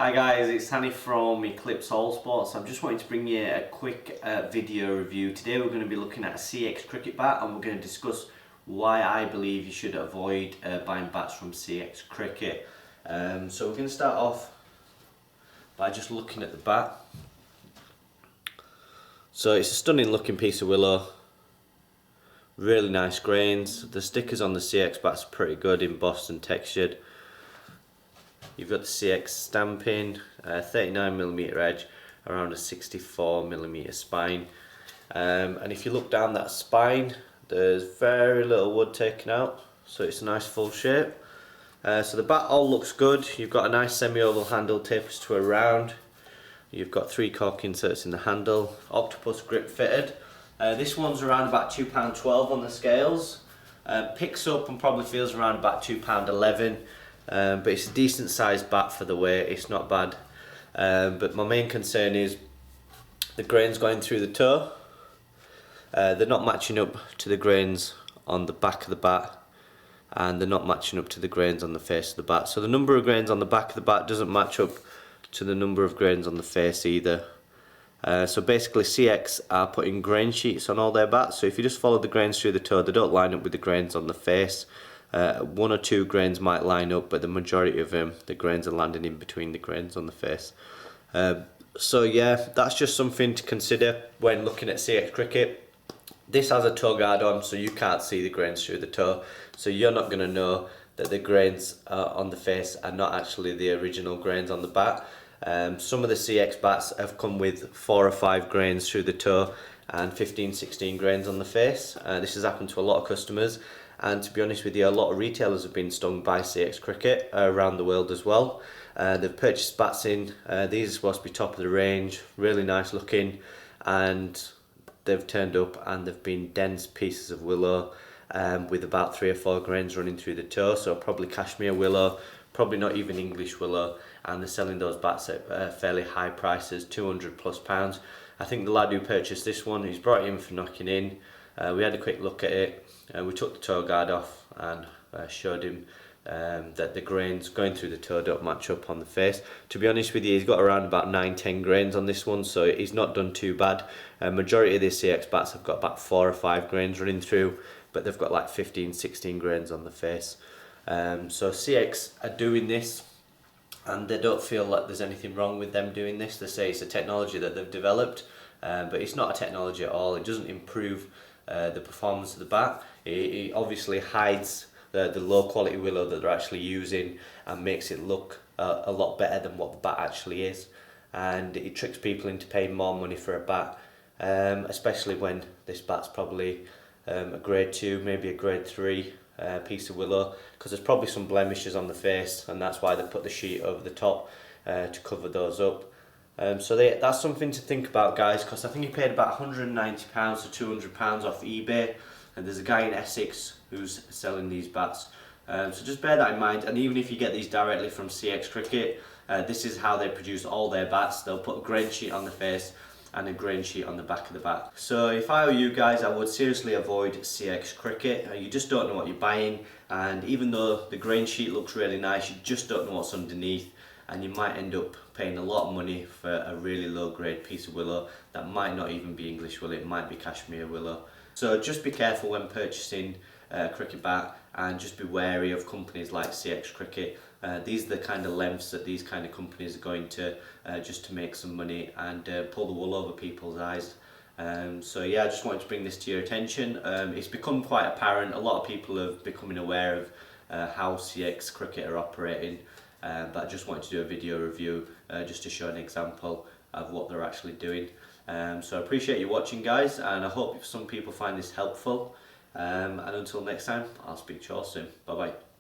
Hi guys, it's Hanif from Eclipse All Sports. I'm just wanting to bring you a quick video review. Today we're going to be looking at a CX cricket bat and we're going to discuss why I believe you should avoid buying bats from CX cricket. So we're going to start off by just looking at the bat. So it's a stunning looking piece of willow, really nice grains. The stickers on the CX bats are pretty good, embossed and textured. You've got the CX stamping, 39mm edge, around a 64mm spine. And if you look down that spine, there's very little wood taken out, so it's a nice full shape. So the bat all looks good. You've got a nice semi-oval handle tapers to a round. You've got 3 cork inserts in the handle, octopus grip fitted. This one's around about £2.12 on the scales. Picks up and probably feels around about £2.11. But it's a decent sized bat for the weight, it's not bad. But my main concern is the grains going through the toe. They're not matching up to the grains on the back of the bat, and they're not matching up to the grains on the face of the bat. So the number of grains on the back of the bat doesn't match up to the number of grains on the face either. So basically CX are putting grain sheets on all their bats, so if you just follow the grains through the toe, they don't line up with the grains on the face. 1 or 2 grains might line up, but the majority of them, the grains are landing in between the grains on the face. So yeah, that's just something to consider when looking at CX cricket. This has a toe guard on, so you can't see the grains through the toe, so you're not going to know that the grains on the face are not actually the original grains on the bat. Some of the CX bats have come with 4 or 5 grains through the toe and 15-16 grains on the face. This has happened to a lot of customers, and to be honest with you, a lot of retailers have been stung by CX cricket around the world as well. They've purchased bats in, these are supposed to be top of the range, really nice looking, and they've turned up and they've been dense pieces of willow with about 3 or 4 grains running through the toe, so probably cashmere willow, probably not even English willow, and they're selling those bats at fairly high prices, £200+. I think the lad who purchased this one, he's brought it in for knocking in. We had a quick look at it, we took the toe guard off and showed him that the grains going through the toe don't match up on the face. To be honest with you, he's got around about 9-10 grains on this one, so he's not done too bad. Majority of the CX bats have got about 4 or 5 grains running through, but they've got like 15-16 grains on the face. So CX are doing this, and they don't feel like there's anything wrong with them doing this. They say it's a technology that they've developed, but it's not a technology at all. It doesn't improve the performance of the bat. It obviously hides the low quality willow that they're actually using and makes it look a lot better than what the bat actually is, and it tricks people into paying more money for a bat, especially when this bat's probably a grade 2, maybe a grade 3 piece of willow, because there's probably some blemishes on the face, and that's why they put the sheet over the top to cover those up. So that's something to think about, guys, because I think he paid about £190 to £200 off eBay, and there's a guy in Essex who's selling these bats. So just bear that in mind, and even if you get these directly from CX Cricket, this is how they produce all their bats. They'll put a grain sheet on the face and a grain sheet on the back of the bat. So if I were you guys, I would seriously avoid CX Cricket. You just don't know what you're buying, and even though the grain sheet looks really nice, you just don't know what's underneath, and you might end up paying a lot of money for a really low grade piece of willow that might not even be English willow, it might be cashmere willow. So just be careful when purchasing a cricket bat, and just be wary of companies like CX Cricket. These are the kind of lengths that these kind of companies are going to just to make some money and pull the wool over people's eyes. So yeah, I just wanted to bring this to your attention. It's become quite apparent, a lot of people are becoming aware of how CX Cricket are operating, but I just wanted to do a video review just to show an example of what they're actually doing. So I appreciate you watching, guys, and I hope some people find this helpful. And until next time, I'll speak to you all soon. Bye bye.